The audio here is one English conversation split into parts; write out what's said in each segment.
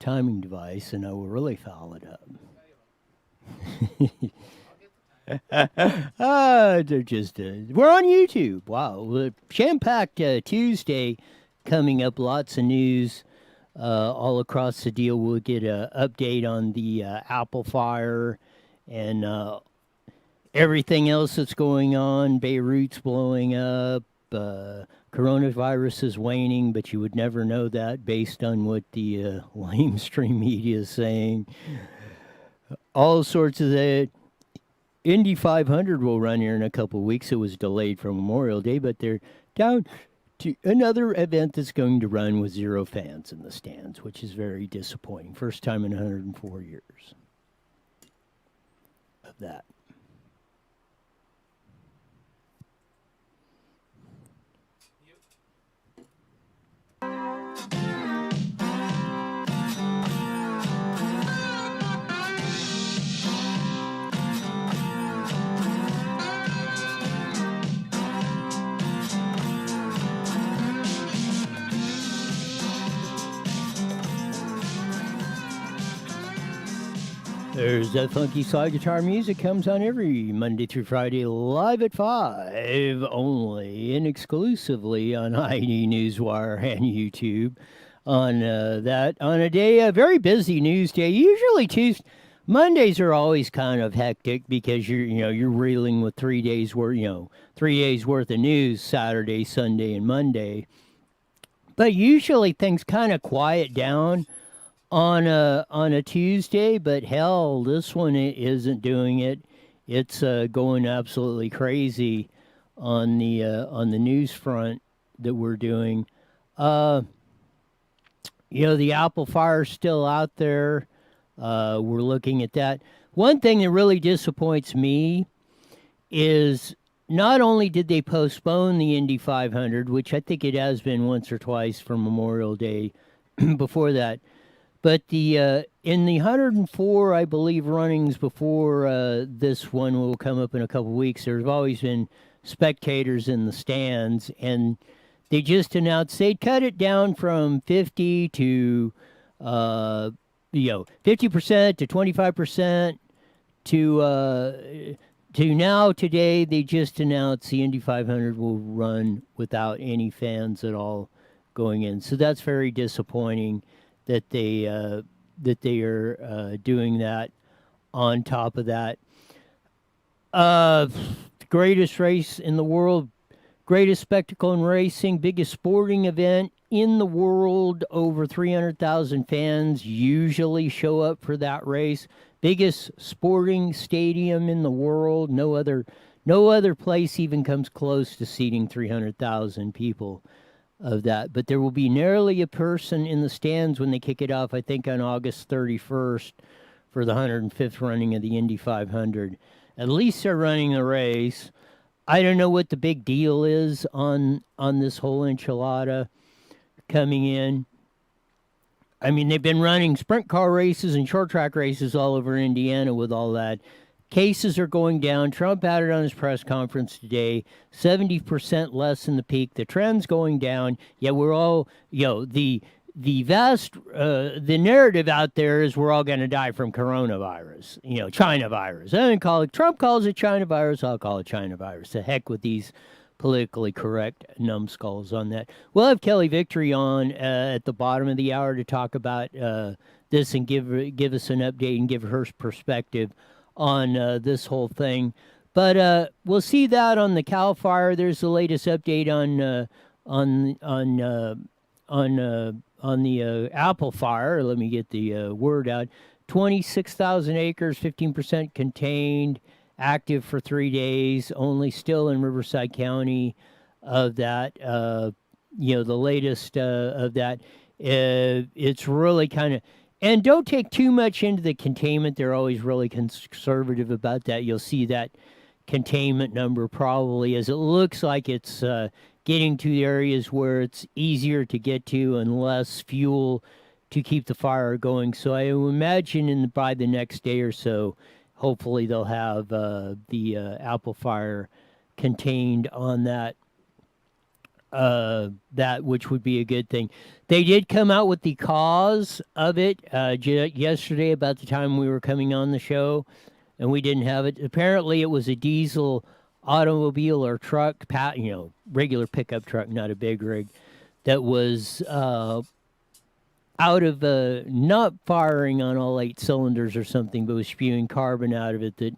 timing device, and I will really foul it up. They're just we're on YouTube. Wow, jam-packed Tuesday coming up. Lots of news all across the deal. We'll get an update on the Apple fire and everything else that's going on. Beirut's blowing up. Coronavirus is waning, but you would never know that based on what the lamestream media is saying. All sorts of that. Indy 500 will run here in a couple of weeks. It was delayed from Memorial Day, but they're down to another event that's going to run with zero fans in the stands, which is very disappointing. First time in 104 years of that. There's that funky slide guitar music comes on every Monday through Friday live at 5 only and exclusively on ID Newswire and YouTube on that on a day, a very busy news day. Usually Tuesday, Mondays are always kind of hectic because you're reeling with 3 days worth, 3 days worth of news, Saturday, Sunday, and Monday. But usually things kind of quiet down on a Tuesday, but hell, this one isn't doing it. It's going absolutely crazy on the news front that we're doing. Uh, the Apple fire's still out there. We're looking at that. One thing that really disappoints me is not only did they postpone the Indy 500, which I think it has been once or twice for Memorial Day before that, but the in the 104, I believe, runnings before this one will come up in a couple weeks, there's always been spectators in the stands, and they just announced they'd cut it down from 50 to 50% to 25% to now today they just announced the Indy 500 will run without any fans at all going in. So that's very disappointing that they are doing that. On top of that, the greatest race in the world, greatest spectacle in racing, biggest sporting event in the world. Over 300,000 fans usually show up for that race. Biggest sporting stadium in the world. No other place even comes close to seating 300,000 people of that. But there will be nearly a person in the stands when they kick it off, I think on August 31st for the 105th running of the Indy 500. At least they're running the race. I don't know what the big deal is on this whole enchilada coming in. I mean, they've been running sprint car races and short track races all over Indiana with all that. Cases are going down. Trump had it on his press conference today. 70% less in the peak. The trend's going down. Yeah, we're all, the the narrative out there is we're all going to die from coronavirus, China virus. I don't call it, Trump calls it China virus. I'll call it China virus. The heck with these politically correct numbskulls on that. We'll have Kelly Victory on at the bottom of the hour to talk about this and give us an update and give her perspective on this whole thing. But we'll see that on the Cal Fire. There's the latest update on the Apple Fire. Let me get the word out. 26,000 acres, 15% contained, active for 3 days, only still in Riverside County of that. The latest of that. It's really kind of, and don't take too much into the containment. They're always really conservative about that. You'll see that containment number probably as it looks like it's getting to the areas where it's easier to get to and less fuel to keep the fire going. So I imagine by the next day or so, hopefully they'll have the Apple Fire contained on that that, which would be a good thing. They did come out with the cause of it yesterday about the time we were coming on the show, and we didn't have it. Apparently, it was a diesel automobile or truck, regular pickup truck, not a big rig, that was out of not firing on all 8 cylinders or something, but was spewing carbon out of it that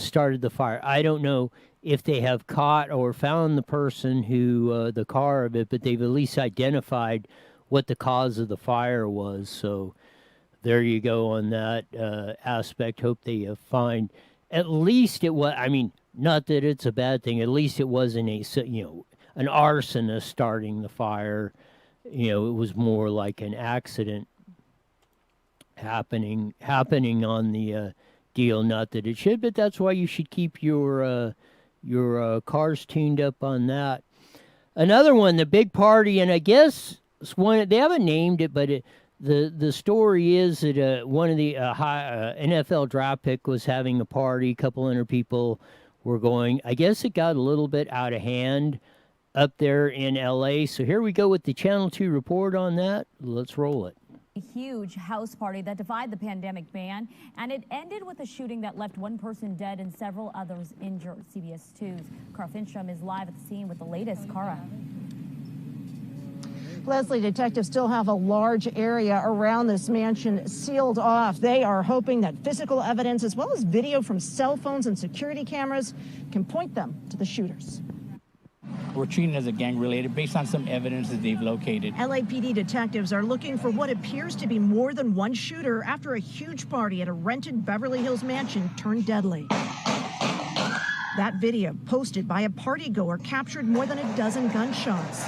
started the fire. I don't know if they have caught or found the person who the car of it, but they've at least identified what the cause of the fire was. So there you go on that aspect. Hope they find at least it was. I mean, not that it's a bad thing. At least it wasn't an arsonist starting the fire. It was more like an accident happening on the deal. Not that it should, but that's why you should keep your cars tuned up on that. Another one, the big party, and I guess it's one they haven't named it, but the story is that one of the NFL draft pick was having a party. A couple hundred people were going. I guess it got a little bit out of hand up there in L.A. So here we go with the Channel 2 report on that. Let's roll it. A huge house party that defied the pandemic ban, and it ended with a shooting that left one person dead and several others injured. CBS 2's Cara Finstrom is live at the scene with the latest. Cara. Leslie, detectives still have a large area around this mansion sealed off. They are hoping that physical evidence as well as video from cell phones and security cameras can point them to the shooters. We're treating it as a gang-related based on some evidence that they've located. LAPD detectives are looking for what appears to be more than one shooter after a huge party at a rented Beverly Hills mansion turned deadly. That video, posted by a partygoer, captured more than a dozen gunshots.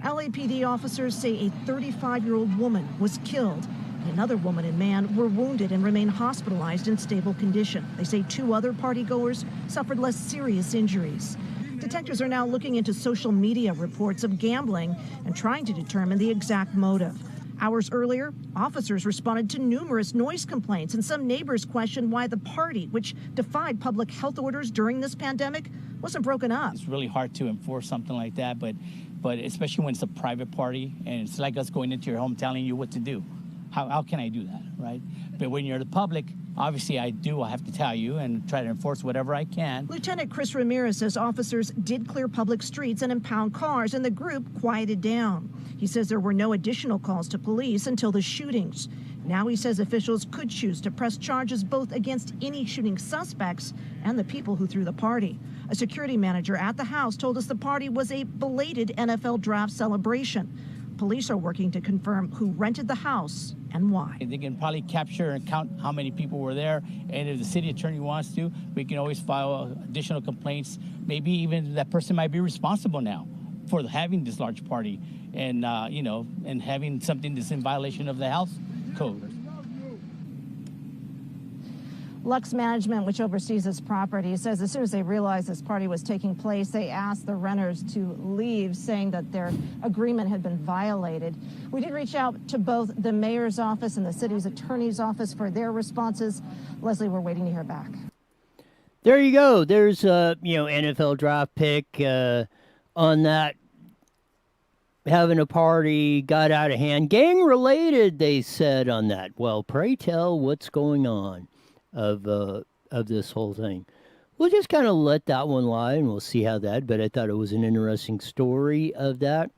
LAPD officers say a 35-year-old woman was killed. Another woman and man were wounded and remain hospitalized in stable condition. They say 2 other partygoers suffered less serious injuries. Detectives are now looking into social media reports of gambling and trying to determine the exact motive. Hours earlier, officers responded to numerous noise complaints, and some neighbors questioned why the party, which defied public health orders during this pandemic, wasn't broken up. It's really hard to enforce something like that, but especially when it's a private party and it's like us going into your home telling you what to do. How can I do that, right? But when you're the public, obviously I have to tell you and try to enforce whatever I can. Lieutenant Chris Ramirez says officers did clear public streets and impound cars, and the group quieted down. He says there were no additional calls to police until the shootings. Now he says officials could choose to press charges both against any shooting suspects and the people who threw the party. A security manager at the house told us the party was a belated NFL draft celebration. Police are working to confirm who rented the house and why. They can probably capture and count how many people were there, and if the city attorney wants to, we can always file additional complaints. Maybe even that person might be responsible now for having this large party and, and having something that's in violation of the health code. Lux Management, which oversees this property, says as soon as they realized this party was taking place, they asked the renters to leave, saying that their agreement had been violated. We did reach out to both the mayor's office and the city's attorney's office for their responses. Leslie, we're waiting to hear back. There you go. There's NFL draft pick on that. Having a party got out of hand. Gang related, they said on that. Well, pray tell what's going on of this whole thing. We'll just kind of let that one lie and we'll see how that, but I thought it was an interesting story of that.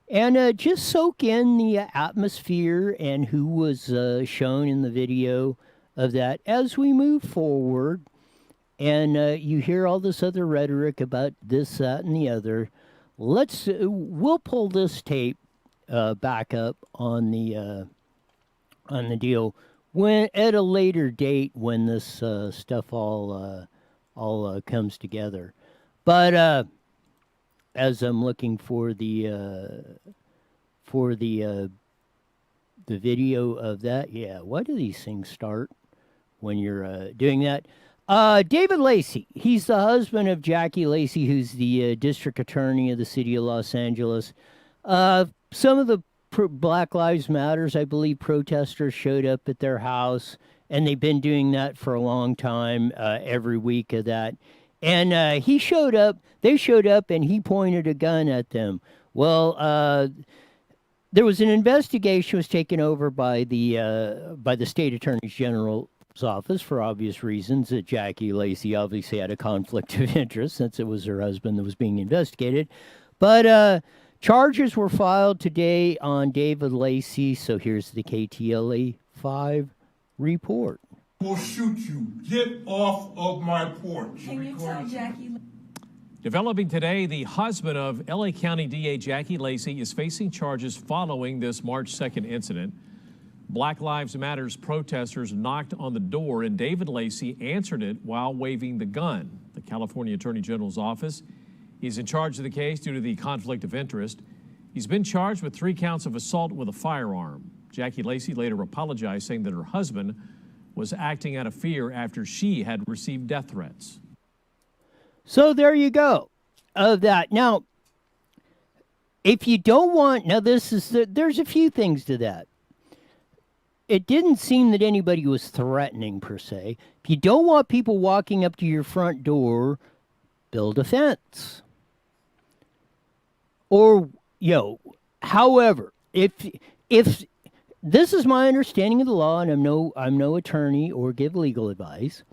And just soak in the atmosphere and who was shown in the video of that as we move forward. And you hear all this other rhetoric about this, that, and the other. We'll pull this tape back up on the deal when at a later date when this stuff all comes together. But as I'm looking for the video of that, yeah, why do these things start when you're doing that? David Lacey, he's the husband of Jackie Lacey, who's the district attorney of the city of Los Angeles. Some of the Black Lives Matters, I believe, protesters showed up at their house, and they've been doing that for a long time, every week of that. And he showed up. They showed up, and he pointed a gun at them. Well, there was an investigation was taken over by the state attorney general's office for obvious reasons. That Jackie Lacey obviously had a conflict of interest since it was her husband that was being investigated. But charges were filed today on David Lacey. So here's the KTLA 5 report. Will shoot you. Get off of my porch. Can you tell Jackie? Developing today, the husband of LA County DA Jackie Lacey is facing charges following this March 2nd incident. Black Lives Matters protesters knocked on the door and David Lacey answered it while waving the gun. The California Attorney General's office is in charge of the case due to the conflict of interest. He's been charged with 3 counts of assault with a firearm. Jackie Lacey later apologized, saying that her husband was acting out of fear after she had received death threats. So there you go of that. Now, if you don't want, now this is, there's a few things to that. It didn't seem that anybody was threatening per se. If you don't want people walking up to your front door, build a fence. Or, however, if this is my understanding of the law, and I'm no attorney or give legal advice.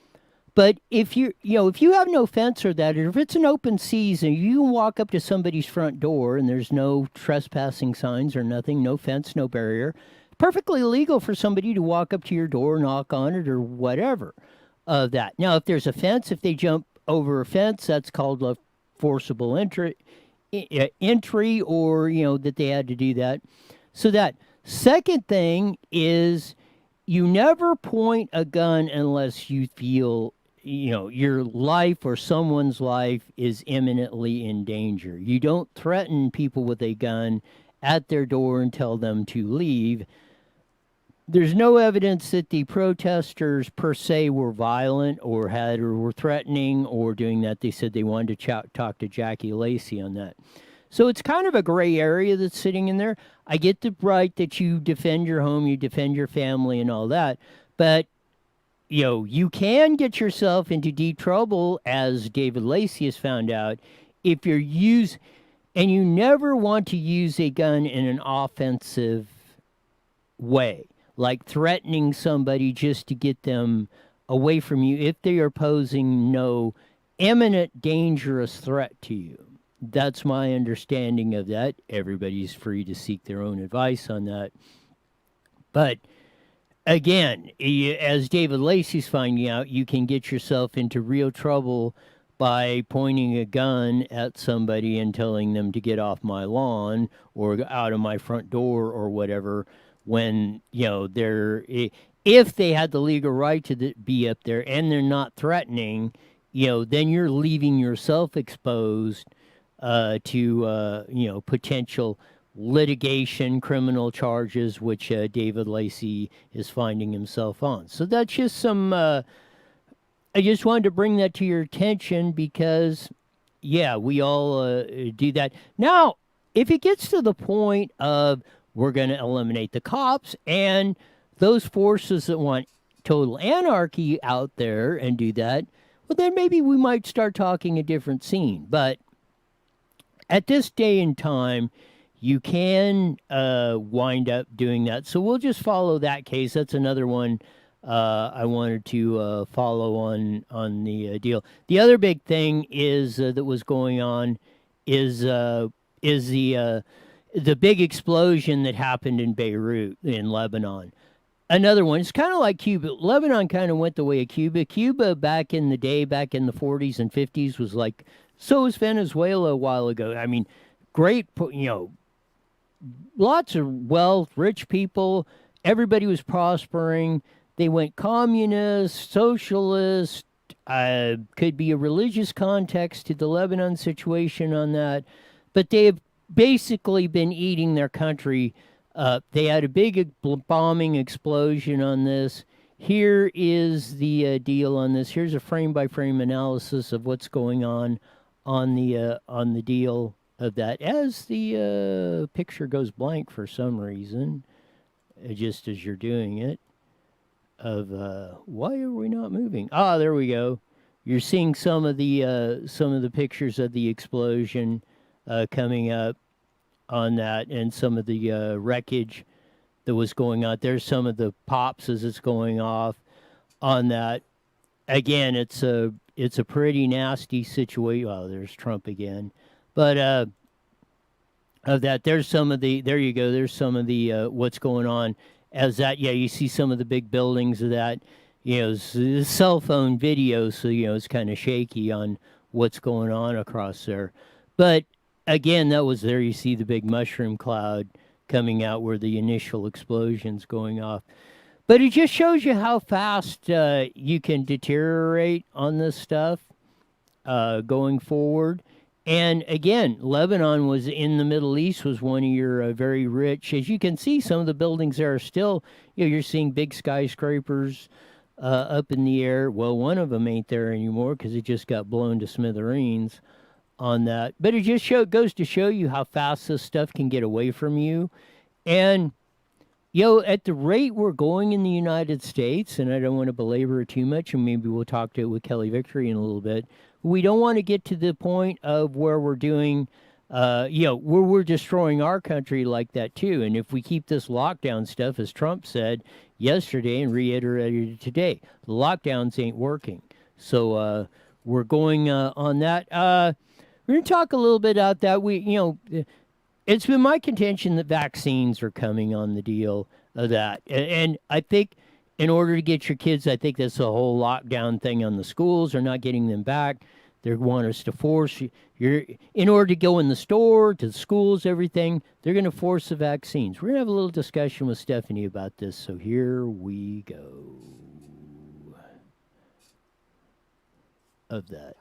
But if you have no fence or that, or if it's an open season, you can walk up to somebody's front door and there's no trespassing signs or nothing, no fence, no barrier. Perfectly legal for somebody to walk up to your door, knock on it, or whatever of that. Now, if there's a fence, if they jump over a fence, that's called a forcible entry, or that they had to do that. So that second thing is, you never point a gun unless you feel your life or someone's life is imminently in danger. You don't threaten people with a gun at their door and tell them to leave. There's no evidence that the protesters per se were violent or were threatening or doing that. They said they wanted to talk to Jackie Lacey on that. So it's kind of a gray area that's sitting in there. I get the right that you defend your home, you defend your family and all that, but you can get yourself into deep trouble, as David Lacey has found out, if you're and you never want to use a gun in an offensive way, like threatening somebody just to get them away from you if they are posing no imminent dangerous threat to you. That's my understanding of that. Everybody's free to seek their own advice on that. But again, as David Lacey's finding out, you can get yourself into real trouble by pointing a gun at somebody and telling them to get off my lawn or out of my front door or whatever, when, if they had the legal right to be up there and they're not threatening, then you're leaving yourself exposed to potential litigation, criminal charges, which David Lacey is finding himself on. So that's just some, I just wanted to bring that to your attention because, we all do that. Now, if it gets to the point of we're going to eliminate the cops and those forces that want total anarchy out there and do that, well, then maybe we might start talking a different scene. But at this day and time, you can wind up doing that. So we'll just follow that case. That's another one I wanted to follow on the deal. The other big thing is that was going on is the big explosion that happened in Beirut in Lebanon. Another one. It's kind of like Cuba. Lebanon kind of went the way of Cuba. Cuba back in the day, back in the 40s and 50s, was like, so was Venezuela a while ago. I mean, great, lots of wealth, rich people. Everybody was prospering. They went communist, socialist. Could be a religious context to the Lebanon situation on that. But they have basically been eating their country. They had a big bombing explosion on this. Here is the deal on this. Here's a frame-by-frame analysis of what's going on the deal of that. As the picture goes blank for some reason, just as you're doing it, of why are we not moving? Ah, there we go. you're seeing some of the pictures of the explosion coming up on that, and some of the wreckage that was going on. There's some of the pops as it's going off on that. Again, it's a pretty nasty situation. Well, there's Trump again, but of that, there's some of the. There you go. There's some of the what's going on as that. Yeah, you see some of the big buildings of that. Cell phone video, so it's kind of shaky on what's going on across there. But again, that was there. You see the big mushroom cloud coming out where the initial explosion's going off. But it just shows you how fast you can deteriorate on this stuff going forward. And again, Lebanon was in the Middle East, was one of your very rich. As you can see, some of the buildings there are still, you're seeing big skyscrapers up in the air. Well, one of them ain't there anymore because it just got blown to smithereens on that. But it just goes to show you how fast this stuff can get away from you. And at the rate we're going in the United States, and I don't want to belabor it too much, and maybe we'll talk to it with Kelly Victory in a little bit, we don't want to get to the point of where we're doing, where we're destroying our country like that too. And if we keep this lockdown stuff, as Trump said yesterday and reiterated today, the lockdowns ain't working. So we're going on that. We're going to talk a little bit about that. It's been my contention that vaccines are coming on the deal of that. And I think in order to get your kids, I think that's the whole lockdown thing on the schools. They're not getting them back. They want us to force you. In order to go in the store, to the schools, everything, they're going to force the vaccines. We're going to have a little discussion with Stephanie about this. So here we go. Of that.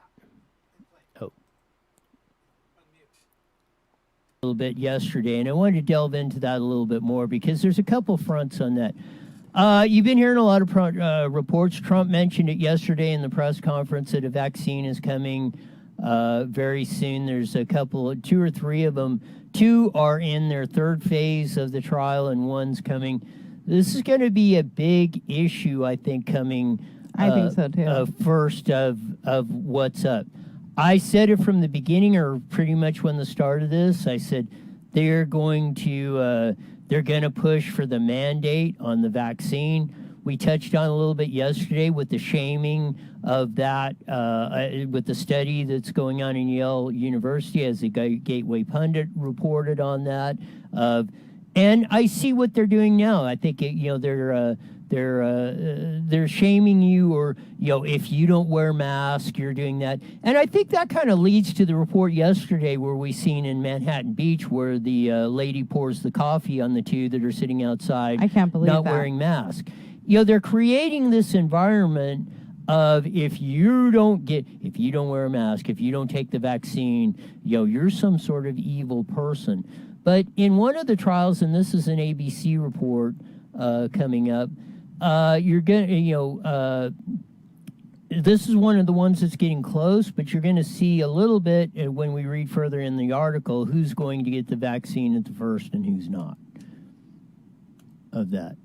A little bit yesterday, and I wanted to delve into that a little bit more because there's a couple fronts on that. You've been hearing a lot of reports. Trump mentioned it yesterday in the press conference that a vaccine is coming very soon. There's two or three of them. Two are in their third phase of the trial, and one's coming. This is going to be a big issue, I think, coming. I think so too. First of what's up. I said it from the beginning, or pretty much when the start of this. I said they're going to push for the mandate on the vaccine. We touched on a little bit yesterday with the shaming of that, with the study that's going on in Yale University, as the Gateway Pundit reported on that. And I see what they're doing now. I think they're shaming you, or if you don't wear a mask, you're doing that. And I think that kind of leads to the report yesterday where we seen in Manhattan Beach where the lady pours the coffee on the two that are sitting outside. I can't believe not that. wearing masks. They're creating this environment of if you don't wear a mask, if you don't take the vaccine, you're some sort of evil person. But in one of the trials, and this is an ABC report coming up, you're gonna, this is one of the ones that's getting close, but you're going to see a little bit when we read further in the article who's going to get the vaccine at the first and who's not of that.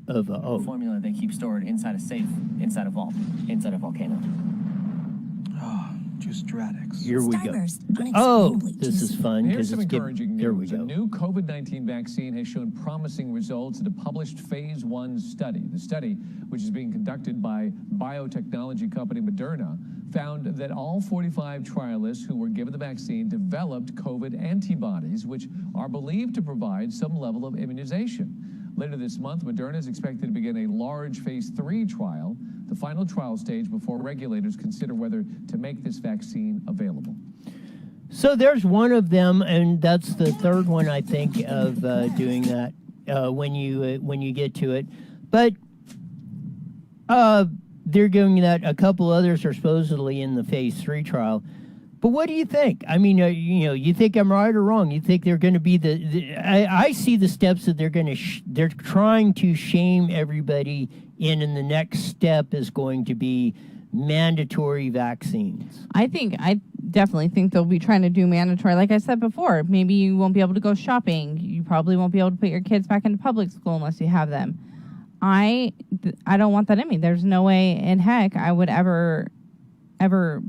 Formula they keep stored inside a safe, inside a vault, inside a volcano. Just Stratix. Here we go. Oh, this is fun. Here's some it's encouraging there news. we go. A new COVID-19 vaccine has shown promising results in a published phase 1 study. The study, which is being conducted by biotechnology company Moderna, found that all 45 trialists who were given the vaccine developed COVID antibodies, which are believed to provide some level of immunization. Later this month, Moderna is expected to begin a large phase 3 trial, the final trial stage before regulators consider whether to make this vaccine available. So there's one of them, and that's the third one, I think, of doing that when you get to it. But they're doing that. A couple others are supposedly in the phase 3 trial. But what do you think? I mean, you think I'm right or wrong? You think they're going to be I see the steps that they're going to they're trying to shame everybody in, and the next step is going to be mandatory vaccines. I definitely think they'll be trying to do mandatory. Like I said before, maybe you won't be able to go shopping. You probably won't be able to put your kids back into public school unless you have them. I don't want that in me. There's no way in heck I would ever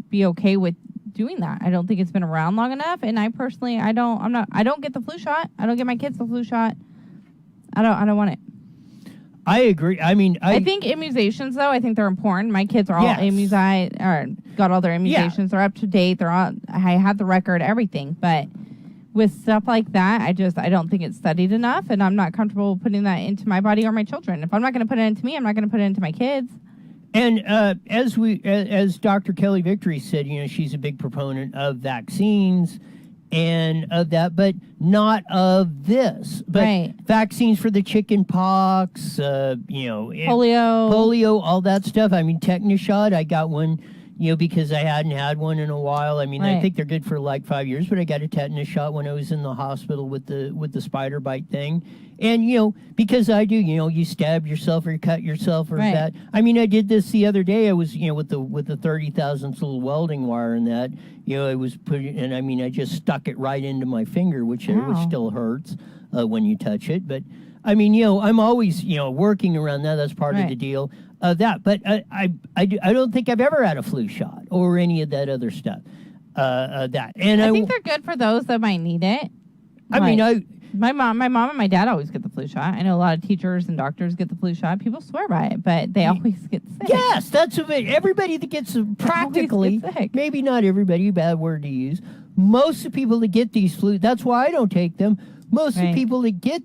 be okay with doing that. I don't think it's been around long enough, and I personally I don't get the flu shot. I don't get my kids the flu shot. I don't want it. I agree. I mean, I think immunizations, though, I think they're important. My kids are all Yes. immunized, or got all their immunizations. They're up to date. I have the record, everything. But with stuff like that, I don't think it's studied enough, and I'm not comfortable putting that into my body or my children. If I'm not going to put it into me, I'm not going to put it into my kids. And as Dr. Kelly Victory said, she's a big proponent of vaccines and of that, but not of this. But Right. vaccines for the chicken pox, polio, all that stuff. I mean, tetanus shot, I got one, because I hadn't had one in a while. I mean, I Right. think they're good for like 5 years, but I got a tetanus shot when I was in the hospital with the spider bite thing. And, because I do, you stab yourself or you cut yourself or Right. that. I mean, I did this the other day. I was, with the 30,000th little welding wire and that, I was putting, and I mean, I just stuck it right into my finger, which Wow. still hurts when you touch it. But I mean, I'm always, working around that. That's part of Right. the deal of that. But I don't think I've ever had a flu shot or any of that other stuff. That. And I think they're good for those that might need it. My mom and my dad always get the flu shot. I know a lot of teachers and doctors get the flu shot. People swear by it, but they always get sick. Yes, that's everybody that gets practically, get sick. maybe not everybody, bad word to use. Most of the people that get these flu, that's why I don't take them. Most of the Right. people that get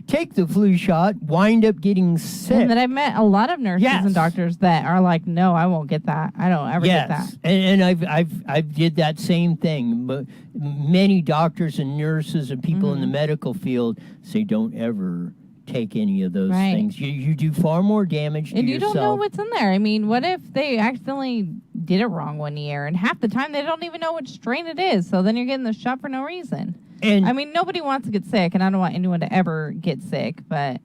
take the flu shot wind up getting sick. And then I've met a lot of nurses Yes. and doctors that are like, no, I won't get that. I don't ever get that. and I've did that same thing. But many doctors and nurses and people in the medical field say don't ever take any of those Right. things. You do far more damage to And you yourself. don't know what's in there. I mean, what if they accidentally did it wrong one year, and half the time they don't even know which strain it is, so then you're getting the shot for no reason. And I mean, nobody wants to get sick, and I don't want anyone to ever get sick, but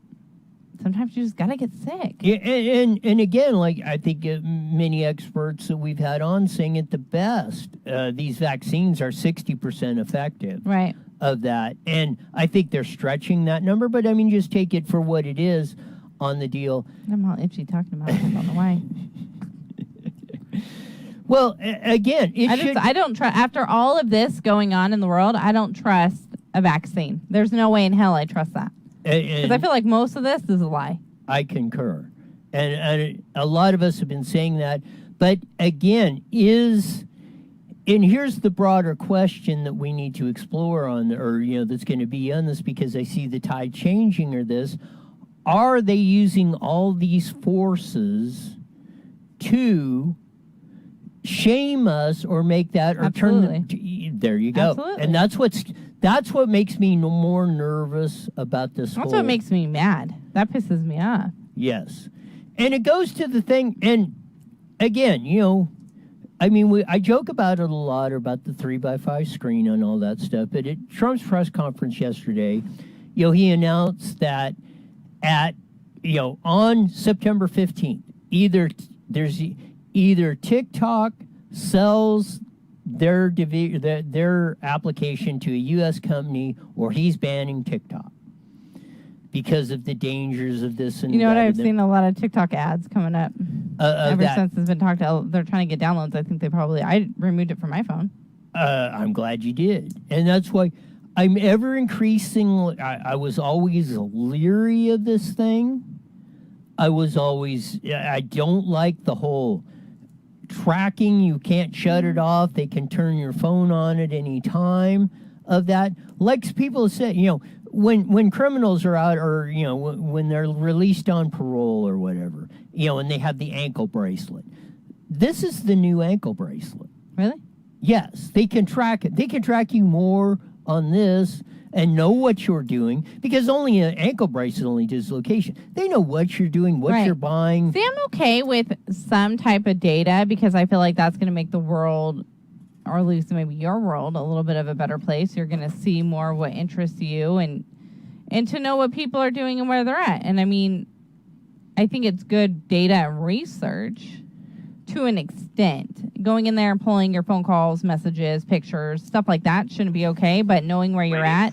sometimes you just got to get sick. yeah, and again, like I think many experts that we've had on saying it the best, these vaccines are 60% effective. Right. Of that. And I think they're stretching that number, but I mean, just take it for what it is on the deal. I'm all itchy talking about it. I don't know why. Well, again, I don't trust, after all of this going on in the world, I don't trust a vaccine. There's no way in hell I trust that. Because I feel like most of this is a lie. I concur. And a lot of us have been saying that. But again, and here's the broader question that we need to explore on, or, that's going to be on this, because I see the tide changing, or this. Are they using all these forces to shame us or make that, or Absolutely. there you go. Absolutely. And that's what makes me more nervous about this That's whole. what makes me mad. That pisses me off. Yes. And it goes to the thing, and again, I mean, I joke about it a lot, about the 3x5 screen and all that stuff, but at Trump's press conference yesterday, he announced that on September 15th, either TikTok sells their application to a U.S. company, or he's banning TikTok because of the dangers of this. And You know what? that. I've seen a lot of TikTok ads coming up ever that. since it's been talked to. They're trying to get downloads. I think I removed it from my phone. I'm glad you did. And that's why I'm ever increasing. I was always leery of this thing. I don't like the whole tracking. You can't shut it off. They can turn your phone on at any time of that. Like people said, when criminals are out, or, when they're released on parole or whatever, and they have the ankle bracelet. This is the new ankle bracelet. Really? Yes, they can track it. They can track you more on this and know what you're doing, because only an ankle bracelet only does location. They know what you're doing, what you're buying. See, I'm okay with some type of data, because I feel like that's going to make the world, or at least maybe your world, a little bit of a better place. You're going to see more what interests you, and to know what people are doing and where they're at. And I mean, I think it's good data and research to an extent. Going in there and pulling your phone calls, messages, pictures, stuff like that shouldn't be okay, but knowing where you're at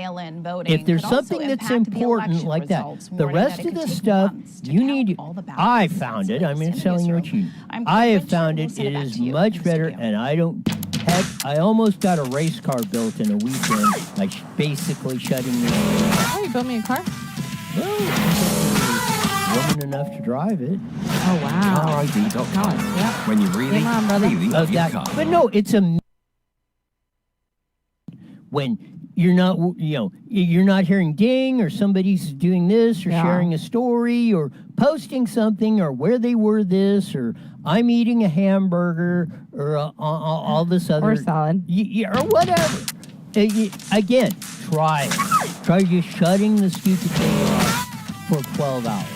mail-in voting. if there's could also something that's impact the important election like that, results, the warning rest that it of could the take stuff months to you count need. all the ballots. I found it. I'm That's telling you what newsroom. you. I'm I have Richard. found We'll it. send It back is to you much in the better, studio. and I don't. Heck, I almost got a race car built in a weekend by basically shutting the. Oh, you built me a car? Woman enough to drive it. Oh, wow. RID.com. When you really, Game on, brother. really love your car. But no, it's a. When you're not, you're not hearing ding or somebody's doing this or sharing a story or posting something or where they were this or I'm eating a hamburger or all this other. Or salad. Or whatever. Again, try it. Try just shutting the stupid thing off for 12 hours.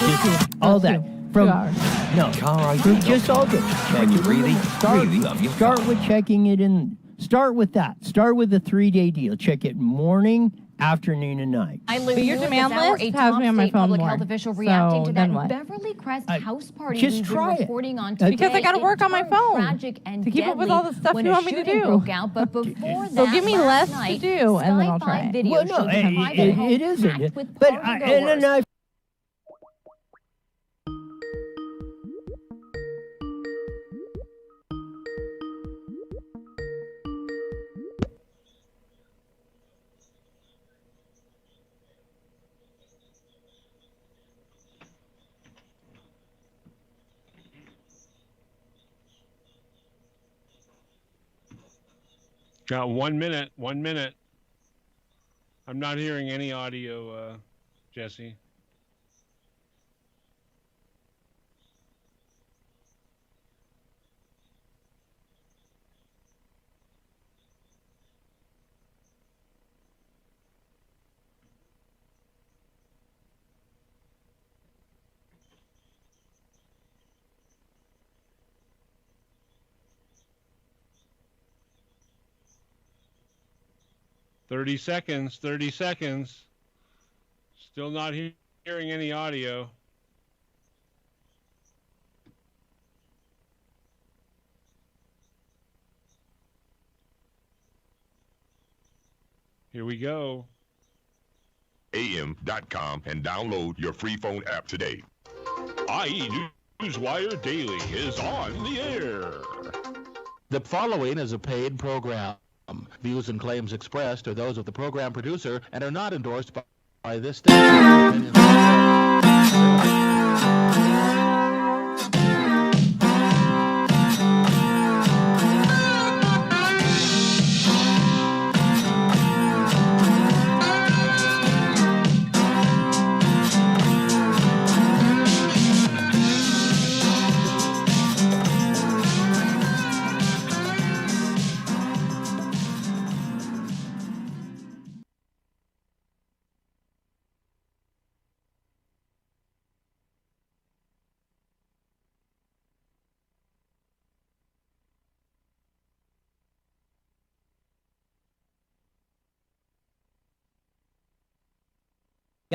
Just all that. From 2 hours. no, just all that. When you really love your Start car. with checking it in. Start with that. Start with the 3-day deal. Check it morning, afternoon, and night. But your demand list has me on my phone more. Official So reacting to then that what? Beverly Crest house party just we've been try it. reporting on Because today. I gotta work on my It turned phone tragic and to keep up with deadly all the stuff when you a want me to shooting do. broke out, but before So that, give me last less to night, do, and then I'll Sky try 5 it. video Well, no, showed the private it home isn't. packed with But partygoers. I Got 1 minute. 1 minute. I'm not hearing any audio, Jesse. Thirty seconds. 30 seconds. Still not hearing any audio. Here we go. am.com and download your free phone app today. IE Newswire Daily is on the air. The following is a paid program. Views and claims expressed are those of the program producer and are not endorsed by this station.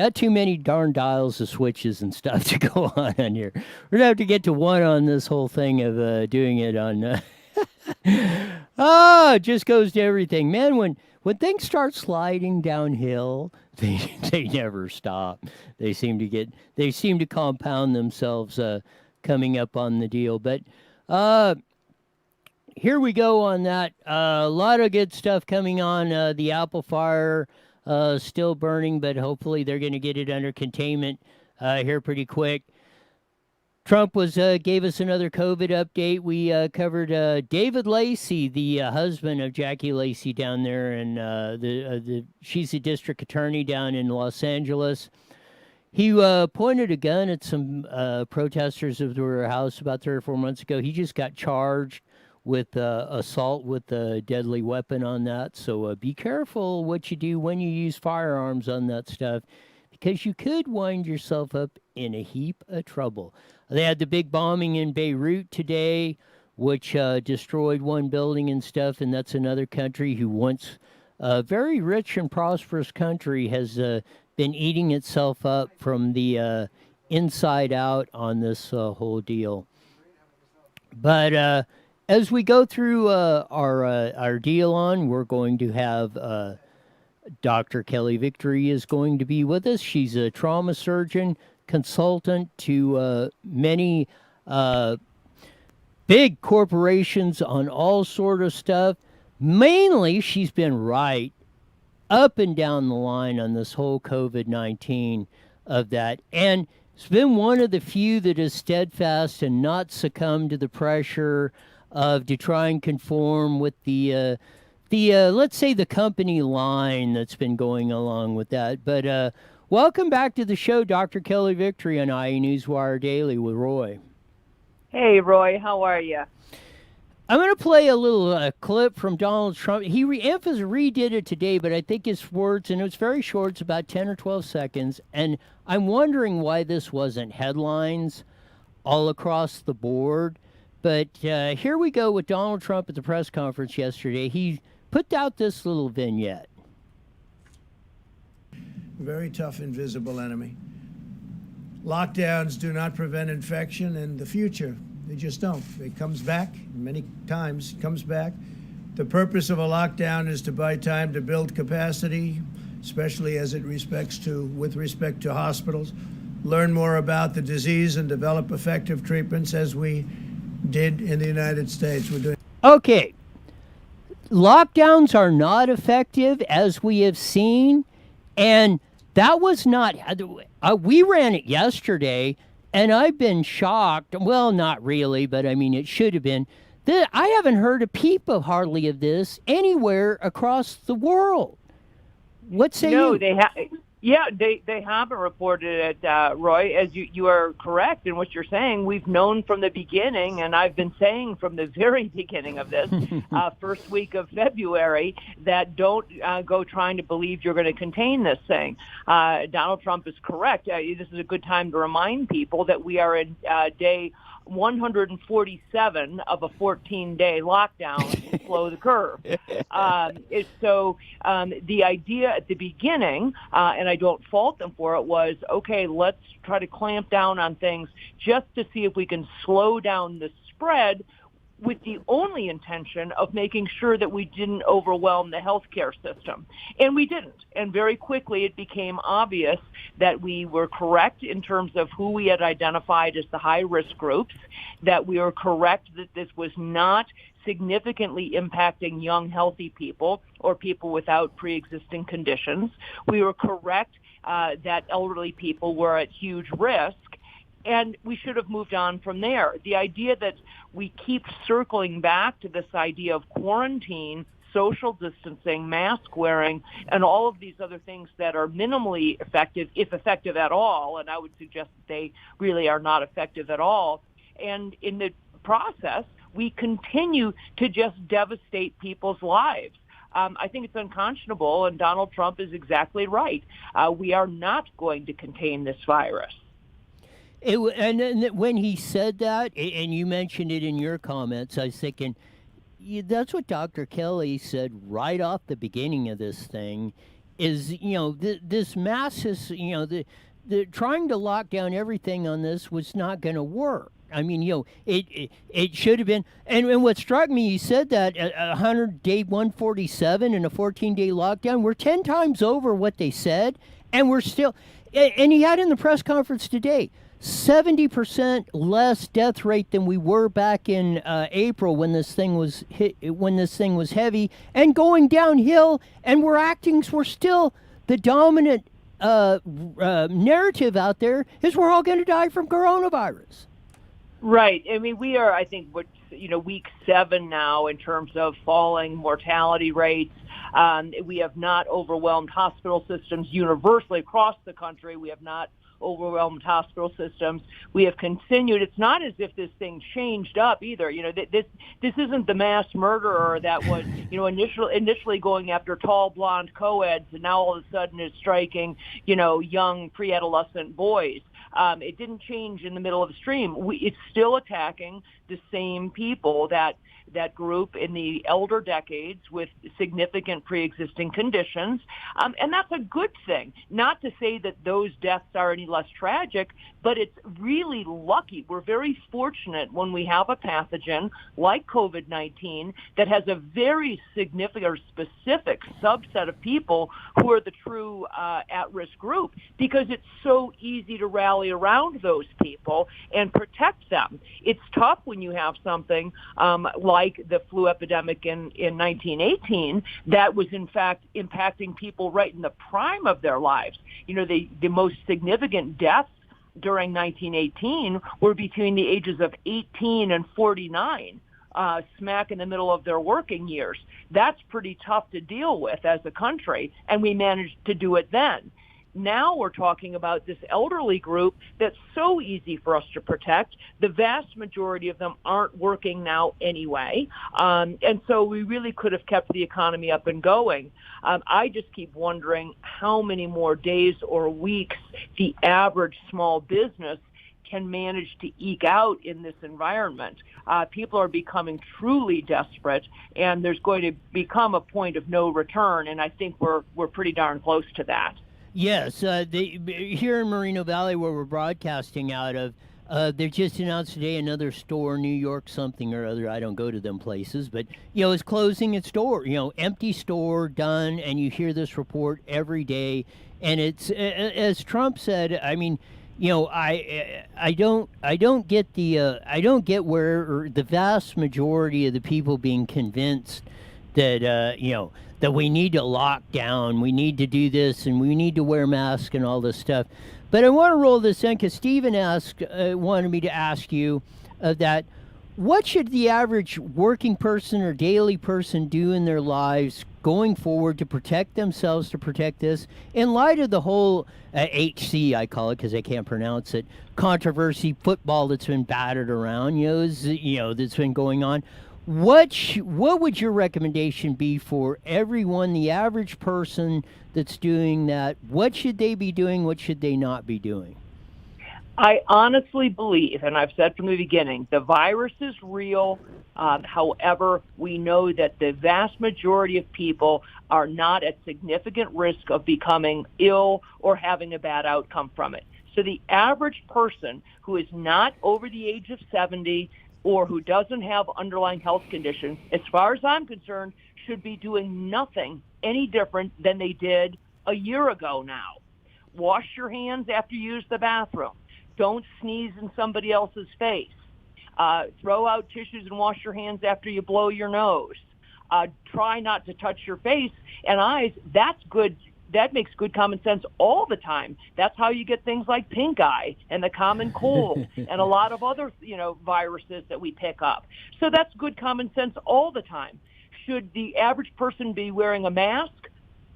got too many darn dials of switches and stuff to go on here. We're gonna have to get to one on this whole thing of doing it on. It just goes to everything, man. When things start sliding downhill, they never stop. They seem to compound themselves coming up on the deal. But here we go on that. A lot of good stuff coming on. The Apple fire still burning, but hopefully they're going to get it under containment here pretty quick. Trump gave us another COVID update. We covered David Lacey, the husband of Jackie Lacey down there, and she's a district attorney down in Los Angeles. He pointed a gun at some protesters of their house about 3 or 4 months ago. He just got charged with assault with a deadly weapon on that. So be careful what you do when you use firearms on that stuff, because you could wind yourself up in a heap of trouble. They had the big bombing in Beirut today, which destroyed one building and stuff, and that's another country who once a very rich and prosperous country has been eating itself up from the inside out on this whole deal. But as we go through our deal on, we're going to have Dr. Kelly Victory is going to be with us. She's a trauma surgeon, consultant to many big corporations on all sort of stuff. Mainly, she's been right up and down the line on this whole COVID-19 of that. And it's been one of the few that is steadfast and not succumb to the pressure to try and conform with the let's say the company line that's been going along with that. But welcome back to the show, Dr. Kelly Victory on IE Newswire Daily with Roy. Hey, Roy, how are you? I'm going to play a little clip from Donald Trump. He redid it today, but I think his words, and it was very short, it's about 10 or 12 seconds, and I'm wondering why this wasn't headlines all across the board. But here we go with Donald Trump at the press conference yesterday. He put out this little vignette. Very tough, invisible enemy. Lockdowns do not prevent infection in the future. They just don't. It comes back many times. It comes back. The purpose of a lockdown is to buy time to build capacity, especially with respect to hospitals. Learn more about the disease and develop effective treatments, as we did in the United States. We're doing. Okay. Lockdowns are not effective, as we have seen, and that was not. We ran it yesterday. And I've been shocked. Well, not really, but I mean, it should have been. I haven't heard a peep of hardly of this anywhere across the world. What say you? They haven't reported it, Roy. As you are correct in what you're saying. We've known from the beginning, and I've been saying from the very beginning of this, first week of February, that don't go trying to believe you're going to contain this thing. Donald Trump is correct. This is a good time to remind people that we are in day 147 of a 14-day lockdown to slow the curve. The idea at the beginning, and I don't fault them for it, was, okay, let's try to clamp down on things just to see if we can slow down the spread, with the only intention of making sure that we didn't overwhelm the healthcare system. And we didn't. And very quickly it became obvious that we were correct in terms of who we had identified as the high-risk groups, that we were correct that this was not significantly impacting young, healthy people or people without pre-existing conditions. We were correct that elderly people were at huge risk. And we should have moved on from there. The idea that we keep circling back to this idea of quarantine, social distancing, mask wearing, and all of these other things that are minimally effective, if effective at all, and I would suggest that they really are not effective at all. And in the process, we continue to just devastate people's lives. I think it's unconscionable, and Donald Trump is exactly right. We are not going to contain this virus. And when he said that, and you mentioned it in your comments, I was thinking, that's what Dr. Kelly said right off the beginning of this thing, is, this massive, the trying to lock down everything on this was not going to work. I mean, it should have been. And what struck me, he said that 100-day 147 and a 14-day lockdown, we're 10 times over what they said, and we're still. And he had in the press conference today, 70% less death rate than we were back in April when this thing was heavy and going downhill, and we're still the dominant narrative out there is we're all going to die from coronavirus. Right. I mean, we are, I think, week 7 now in terms of falling mortality rates. We have not overwhelmed hospital systems universally across the country. We have not overwhelmed hospital systems. We have continued. It's not as if this thing changed up either. This isn't the mass murderer that was, initially going after tall blonde co-eds, and now all of a sudden is striking, young pre-adolescent boys. It didn't change in the middle of the stream. It's still attacking the same people, that group in the elder decades with significant pre-existing conditions. And that's a good thing. Not to say that those deaths are any less tragic, but it's really lucky. We're very fortunate when we have a pathogen like COVID-19 that has a very significant or specific subset of people who are the true at-risk group, because it's so easy to rally around those people and protect them. It's tough when you have something like the flu epidemic in 1918 that was in fact impacting people right in the prime of their lives. The most significant deaths during 1918 were between the ages of 18 and 49, smack in the middle of their working years. That's pretty tough to deal with as a country, and we managed to do it then. Now we're talking about this elderly group that's so easy for us to protect. The vast majority of them aren't working now anyway. And so we really could have kept the economy up and going. I just keep wondering how many more days or weeks the average small business can manage to eke out in this environment. People are becoming truly desperate, and there's going to become a point of no return, and I think we're pretty darn close to that. Yes, here in Moreno Valley, where we're broadcasting out of, they just announced today another store, New York something or other. I don't go to them places, but is closing its door. Empty store, done, and you hear this report every day. And it's as Trump said. I mean, I don't get where the vast majority of the people being convinced that that we need to lock down, we need to do this, and we need to wear masks and all this stuff. But I want to roll this in because Stephen wanted me to ask you that what should the average working person or daily person do in their lives going forward to protect themselves, to protect this, in light of the whole HC, I call it because I can't pronounce it, controversy football that's been battered around, that's been going on. What would your recommendation be for everyone, the average person that's doing that? What should they be doing? What should they not be doing? I honestly believe, and I've said from the beginning, the virus is real. However, we know that the vast majority of people are not at significant risk of becoming ill or having a bad outcome from it. So the average person who is not over the age of 70 or who doesn't have underlying health conditions, as far as I'm concerned, should be doing nothing any different than they did a year ago now. Wash your hands after you use the bathroom. Don't sneeze in somebody else's face. Throw out tissues and wash your hands after you blow your nose. Try not to touch your face and eyes. That's good. That makes good common sense all the time. That's how you get things like pink eye and the common cold and a lot of other, viruses that we pick up. So that's good common sense all the time. Should the average person be wearing a mask?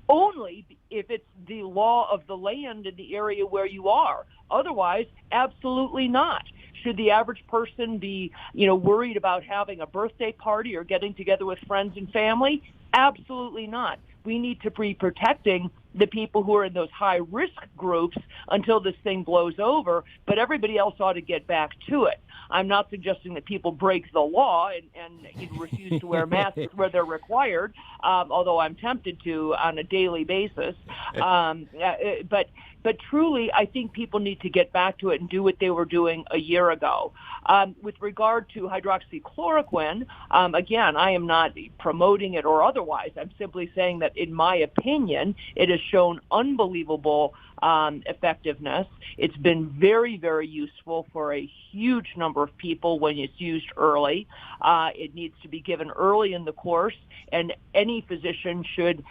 Only if it's the law of the land in the area where you are. Otherwise, absolutely not. Should the average person be, worried about having a birthday party or getting together with friends and family? Absolutely not. We need to be protecting the people who are in those high-risk groups until this thing blows over, but everybody else ought to get back to it. I'm not suggesting that people break the law and refuse to wear masks where they're required, although I'm tempted to on a daily basis. But truly, I think people need to get back to it and do what they were doing a year ago. With regard to hydroxychloroquine, again, I am not promoting it or otherwise. I'm simply saying that, in my opinion, it has shown unbelievable effectiveness. It's been very, very useful for a huge number of people when it's used early. It needs to be given early in the course, and any physician should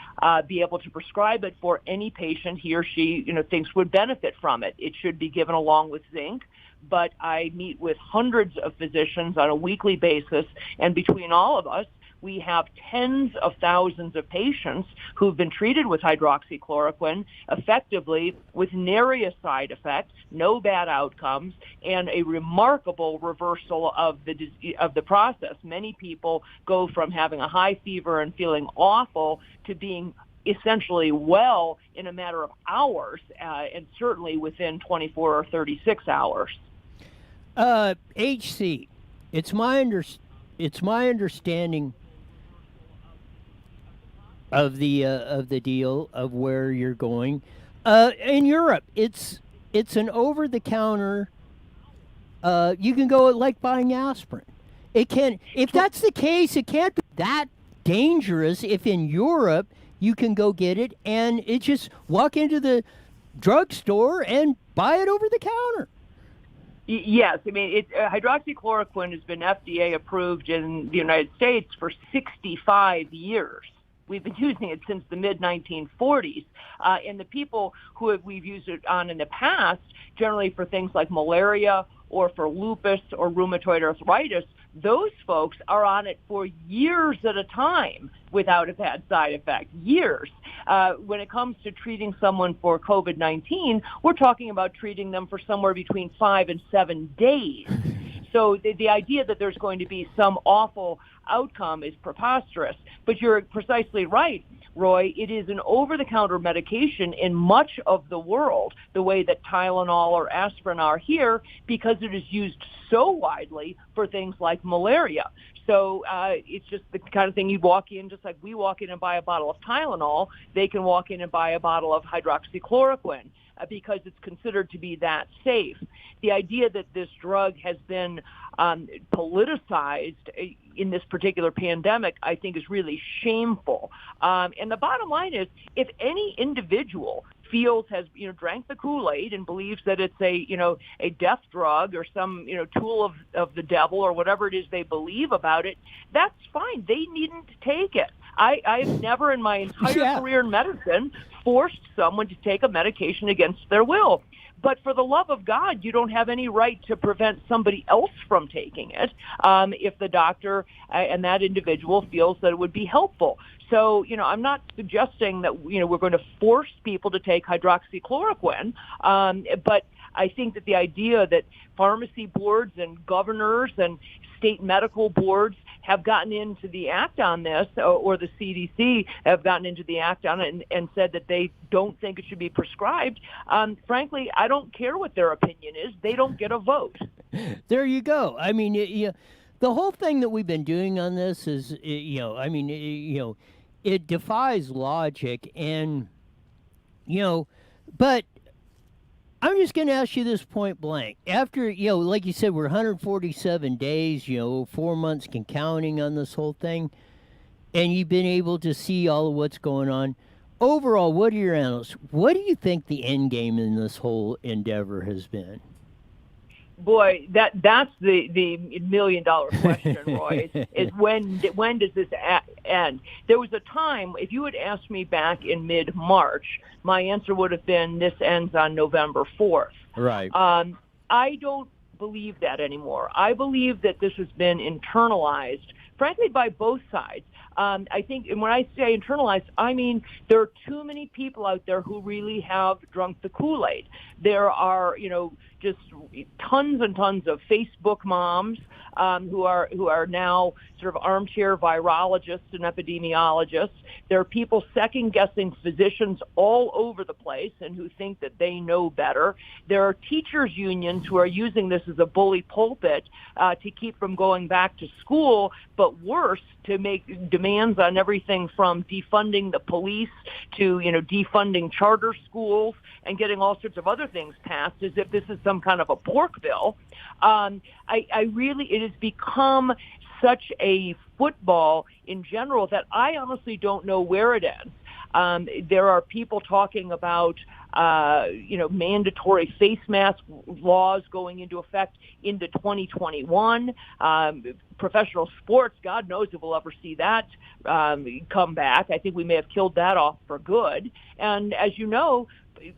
be able to prescribe it for any patient he or she thinks would benefit from it. It should be given along with zinc. But I meet with hundreds of physicians on a weekly basis, and between all of us, we have tens of thousands of patients who've been treated with hydroxychloroquine effectively with nary a side effect, no bad outcomes, and a remarkable reversal of the process. Many people go from having a high fever and feeling awful to being essentially well in a matter of hours, and certainly within 24 or 36 hours. HC, it's my understanding of the deal of where you're going. In Europe, it's an over-the-counter. You can go like buying aspirin. It can, if that's the case, it can't be that dangerous. If in Europe you can go get it and it just walk into the drugstore and buy it over the counter. Yes, I mean, hydroxychloroquine has been FDA approved in the United States for 65 years. We've been using it since the mid-1940s. And the people who we've used it on in the past, generally for things like malaria or for lupus or rheumatoid arthritis, those folks are on it for years at a time without a bad side effect, years. When it comes to treating someone for COVID-19, we're talking about treating them for somewhere between 5 and 7 days. So the idea that there's going to be some awful outcome is preposterous. But you're precisely right, Roy. It is an over-the-counter medication in much of the world, the way that Tylenol or aspirin are here, because it is used so widely for things like malaria. So it's just the kind of thing you walk in, just like we walk in and buy a bottle of Tylenol, they can walk in and buy a bottle of hydroxychloroquine because it's considered to be that safe. The idea that this drug has been politicized in this particular pandemic, I think, is really shameful. And the bottom line is, if any individual feels has drank the Kool-Aid and believes that it's a death drug or some tool of the devil or whatever it is they believe about it, that's fine. They needn't take it. I've never in my entire career in medicine forced someone to take a medication against their will. But for the love of God, you don't have any right to prevent somebody else from taking it if the doctor and that individual feels that it would be helpful. So, I'm not suggesting that, we're going to force people to take hydroxychloroquine, but I think that the idea that pharmacy boards and governors and state medical boards have gotten into the act on this, or the CDC have gotten into the act on it and said that they don't think it should be prescribed. Frankly, I don't care what their opinion is. They don't get a vote. There you go. I mean, the whole thing that we've been doing on this is, it defies logic, and, but I'm just going to ask you this point blank. After, like you said, we're 147 days, 4 months and counting on this whole thing, and you've been able to see all of what's going on. Overall, what are your analysts? What do you think the end game in this whole endeavor has been? Boy, that's the $1 million question, Roy. is when does this end? There was a time, if you had asked me back in mid-March, my answer would have been this ends on November 4th. Right. I don't believe that anymore. I believe that this has been internalized, frankly, by both sides. I think, and when I say internalized, I mean there are too many people out there who really have drunk the Kool-Aid. There are, just tons and tons of Facebook moms who are now sort of armchair virologists and epidemiologists. There are people second-guessing physicians all over the place and who think that they know better. There are teachers' unions who are using this as a bully pulpit to keep from going back to school, but worse, to make demands on everything from defunding the police to, defunding charter schools and getting all sorts of other things passed as if this is some kind of a pork bill. It has become such a football in general that I honestly don't know where it ends. There are people talking about, mandatory face mask laws going into effect into 2021. Professional sports, God knows if we'll ever see that come back. I think we may have killed that off for good. And as you know,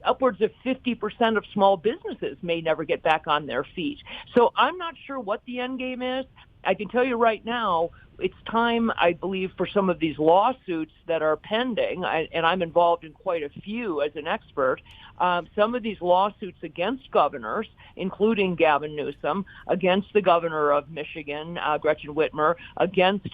upwards of 50% of small businesses may never get back on their feet. So I'm not sure what the end game is. I can tell you right now, it's time, I believe, for some of these lawsuits that are pending, and I'm involved in quite a few as an expert, some of these lawsuits against governors, including Gavin Newsom, against the governor of Michigan, Gretchen Whitmer, against,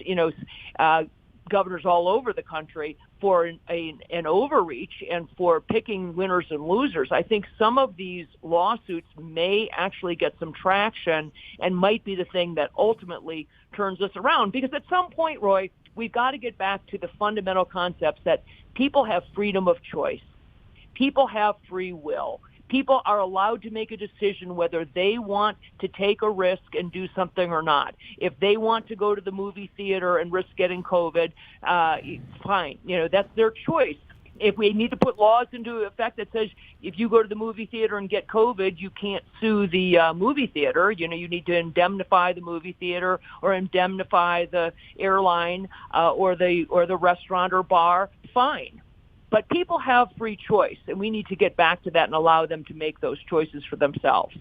governors all over the country for an overreach and for picking winners and losers. I think some of these lawsuits may actually get some traction and might be the thing that ultimately turns us around. Because at some point, Roy, we've got to get back to the fundamental concepts that people have freedom of choice. People have free will. People are allowed to make a decision whether they want to take a risk and do something or not. If they want to go to the movie theater and risk getting COVID, fine. That's their choice. If we need to put laws into effect that says if you go to the movie theater and get COVID, you can't sue the movie theater. You need to indemnify the movie theater or indemnify the airline or the restaurant or bar. Fine. But people have free choice, and we need to get back to that and allow them to make those choices for themselves.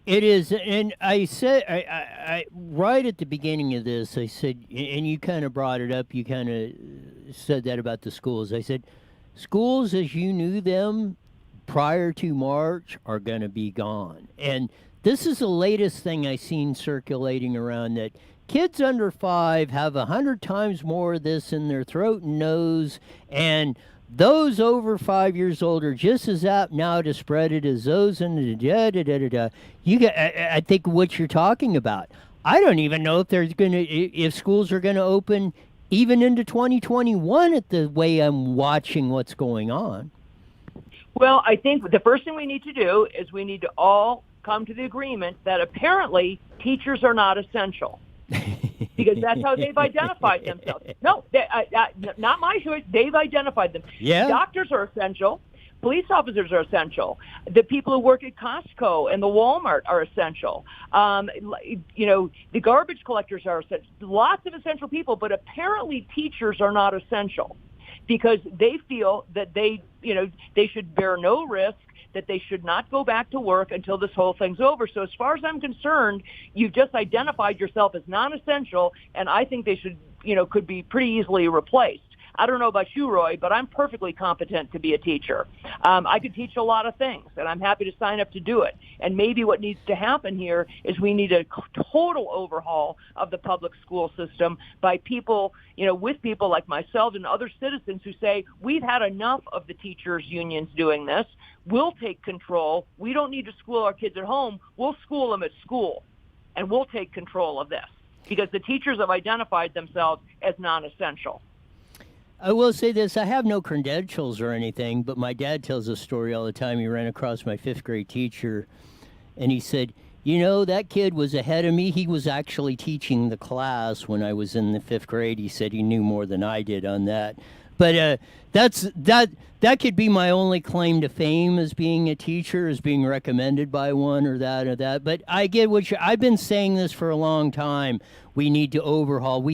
It is, and I said, I right at the beginning of this, I said, and you kind of brought it up. You kind of said that about the schools. I said, schools as you knew them prior to March are going to be gone, and this is the latest thing I seen circulating around that kids under 5 have 100 times more of this in their throat and nose, and those over 5 years old are just as apt now to spread it as those in the da. You get, I think what you're talking about. I don't even know if there's if schools are gonna open even into 2021 at the way I'm watching what's going on. Well, I think the first thing we need to do is we need to all come to the agreement that apparently teachers are not essential. Because that's how they've identified themselves. No, not my choice. They've identified them. Yeah. Doctors are essential. Police officers are essential. The people who work at Costco and the Walmart are essential. The garbage collectors are essential. Lots of essential people, but apparently teachers are not essential because they feel that they should bear no risk, that they should not go back to work until this whole thing's over. So as far as I'm concerned, you've just identified yourself as non-essential, and I think they should, could be pretty easily replaced. I don't know about you, Roy, but I'm perfectly competent to be a teacher. I could teach a lot of things, and I'm happy to sign up to do it. And maybe what needs to happen here is we need a total overhaul of the public school system by people, with people like myself and other citizens who say, we've had enough of the teachers' unions doing this. We'll take control. We don't need to school our kids at home. We'll school them at school, and we'll take control of this because the teachers have identified themselves as non-essential. I will say this, I have no credentials or anything, but my dad tells a story all the time. He ran across my 5th grade teacher, and he said, that kid was ahead of me. He was actually teaching the class when I was in the 5th grade. He said he knew more than I did on that. But that could be my only claim to fame as being a teacher, as being recommended by one or that. But I get I've been saying this for a long time. We need to overhaul.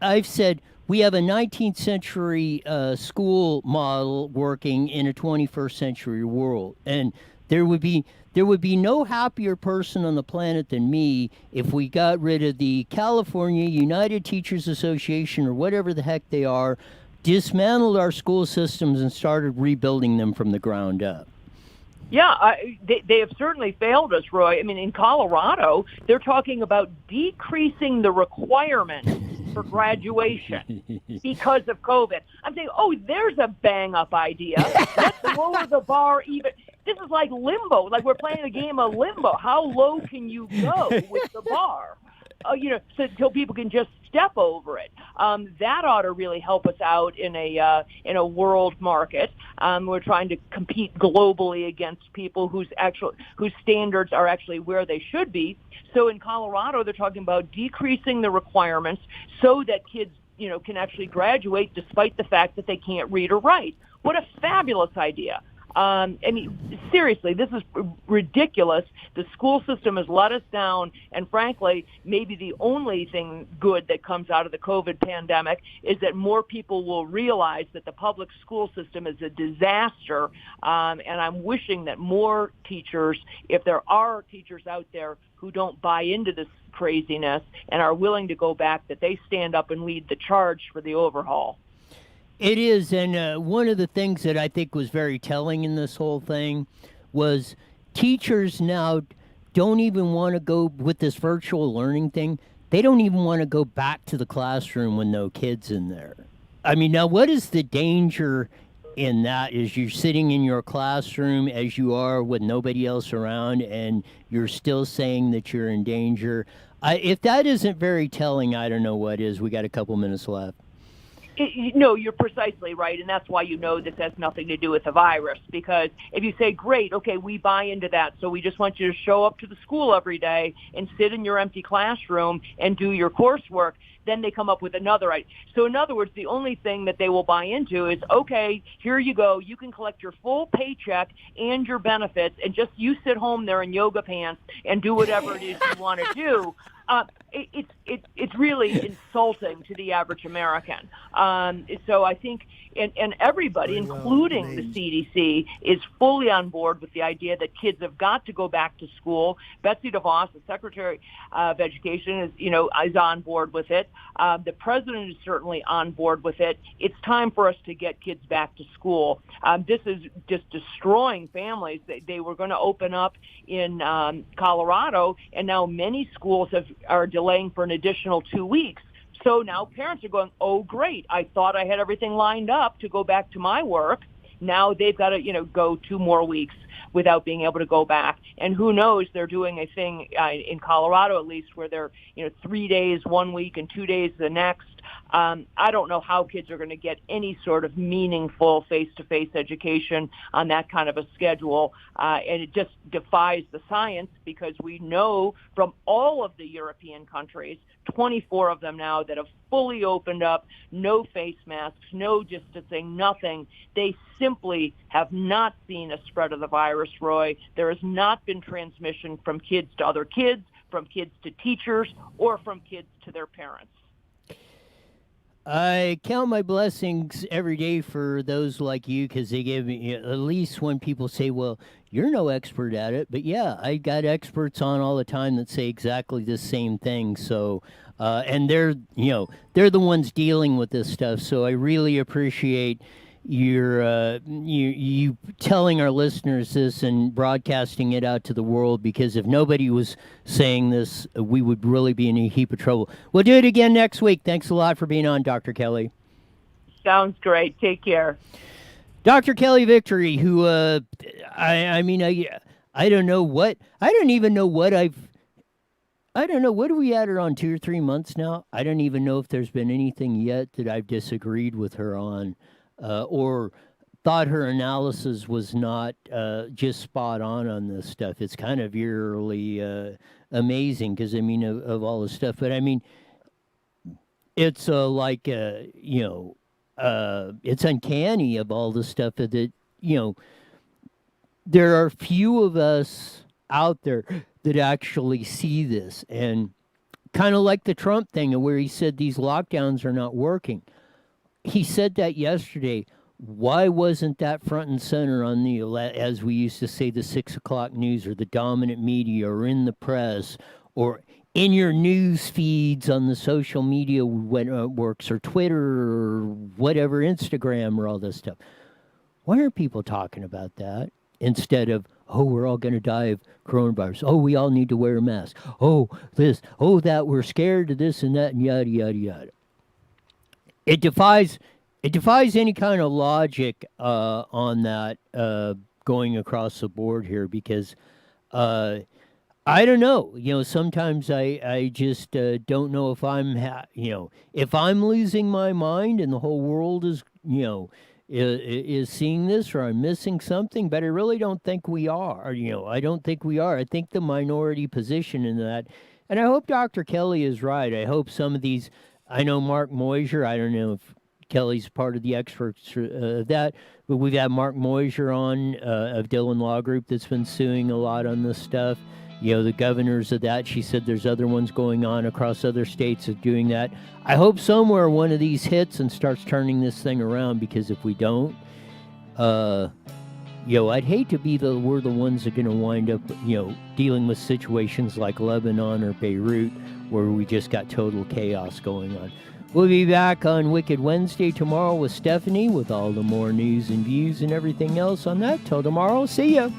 I've said we have a 19th century school model working in a 21st century world, and there would be no happier person on the planet than me if we got rid of the California United Teachers Association or whatever the heck they are, dismantled our school systems and started rebuilding them from the ground up. Yeah, they have certainly failed us, Roy. I mean, in Colorado, they're talking about decreasing the requirements for graduation because of COVID. I'm saying, there's a bang-up idea. Let's lower the bar even. This is like limbo, like we're playing a game of limbo. How low can you go with the bar? So until people can just step over it. That ought to really help us out in a world market. We're trying to compete globally against people whose standards are actually where they should be. So in Colorado, they're talking about decreasing the requirements so that kids, can actually graduate despite the fact that they can't read or write. What a fabulous idea. Seriously, this is ridiculous. The school system has let us down, and frankly, maybe the only thing good that comes out of the COVID pandemic is that more people will realize that the public school system is a disaster, and I'm wishing that more teachers, if there are teachers out there who don't buy into this craziness and are willing to go back, that they stand up and lead the charge for the overhaul. It is, and one of the things that I think was very telling in this whole thing was teachers now don't even want to go with this virtual learning thing. They don't even want to go back to the classroom with no kids in there. I mean, now what is the danger in that? Is you're sitting in your classroom as you are with nobody else around and you're still saying that you're in danger? If that isn't very telling, I don't know what is. We got a couple minutes left. No, you're precisely right, and that's why this has nothing to do with the virus, because if you say, great, okay, we buy into that, so we just want you to show up to the school every day and sit in your empty classroom and do your coursework, then they come up with another idea. So in other words, the only thing that they will buy into is, okay, here you go, you can collect your full paycheck and your benefits, and just you sit home there in yoga pants and do whatever it is you want to do. It's really insulting insulting to the average American. So I think, and everybody, including the CDC, is fully on board with the idea that kids have got to go back to school. Betsy DeVos, the Secretary of Education, is on board with it. The president is certainly on board with it. It's time for us to get kids back to school. This is just destroying families. They were going to open up in Colorado, and now many schools are delaying for an additional 2 weeks. So now parents are going, oh, great, I thought I had everything lined up to go back to my work. Now they've got to, go 2 more weeks without being able to go back. And who knows, they're doing a thing in Colorado, at least, where they're, 3 days 1 week and 2 days the next. I don't know how kids are going to get any sort of meaningful face-to-face education on that kind of a schedule. And it just defies the science, because we know from all of the European countries, 24 of them now, that have fully opened up, no face masks, no distancing, nothing. They simply have not seen a spread of the virus, Roy. There has not been transmission from kids to other kids, from kids to teachers, or from kids to their parents. I count my blessings every day for those like you, because they give me, at least when people say, well, you're no expert at it. But yeah, I got experts on all the time that say exactly the same thing. So, and they're the ones dealing with this stuff. So I really appreciate your you telling our listeners this and broadcasting it out to the world, because if nobody was saying this, we would really be in a heap of trouble. We'll do it again next week. Thanks a lot for being on, Dr. Kelly. Sounds great. Take care. Dr. Kelly Victory, who I don't know what, I don't even know what I don't know, what are we at her on 2 or 3 months now? I don't even know if there's been anything yet that I've disagreed with her on. Or thought her analysis was not just spot on this stuff. It's kind of eerily amazing, because, of all this stuff. But, it's it's uncanny of all the stuff that, there are few of us out there that actually see this. And kind of like the Trump thing, where he said these lockdowns are not working. He said that yesterday. Why wasn't that front and center on the, as we used to say, the 6 o'clock news, or the dominant media, or in the press, or in your news feeds on the social media networks, or Twitter, or whatever, Instagram, or all this stuff? Why aren't people talking about that instead of, oh, we're all going to die of coronavirus. Oh, we all need to wear a mask. Oh, this. Oh, that. We're scared of this and that, and yada, yada, yada. It defies any kind of logic on that going across the board here, because I don't know. Sometimes I just don't know if I'm if I'm losing my mind and the whole world is is seeing this, or I'm missing something. But I really don't think we are. I don't think we are. I think the minority position in that, and I hope Dr. Kelly is right. I hope some of these. I know Mark Moyser. I don't know if Kelly's part of the experts of that, but we've had Mark Moyser on of Dillon Law Group that's been suing a lot on this stuff. The governors of that, she said there's other ones going on across other states of doing that. I hope somewhere one of these hits and starts turning this thing around, because if we don't, I'd hate to be we're the ones that are going to wind up, dealing with situations like Lebanon or Beirut, where we just got total chaos going on. We'll be back on Wicked Wednesday tomorrow with Stephanie, with all the more news and views and everything else on that. Till tomorrow, see ya.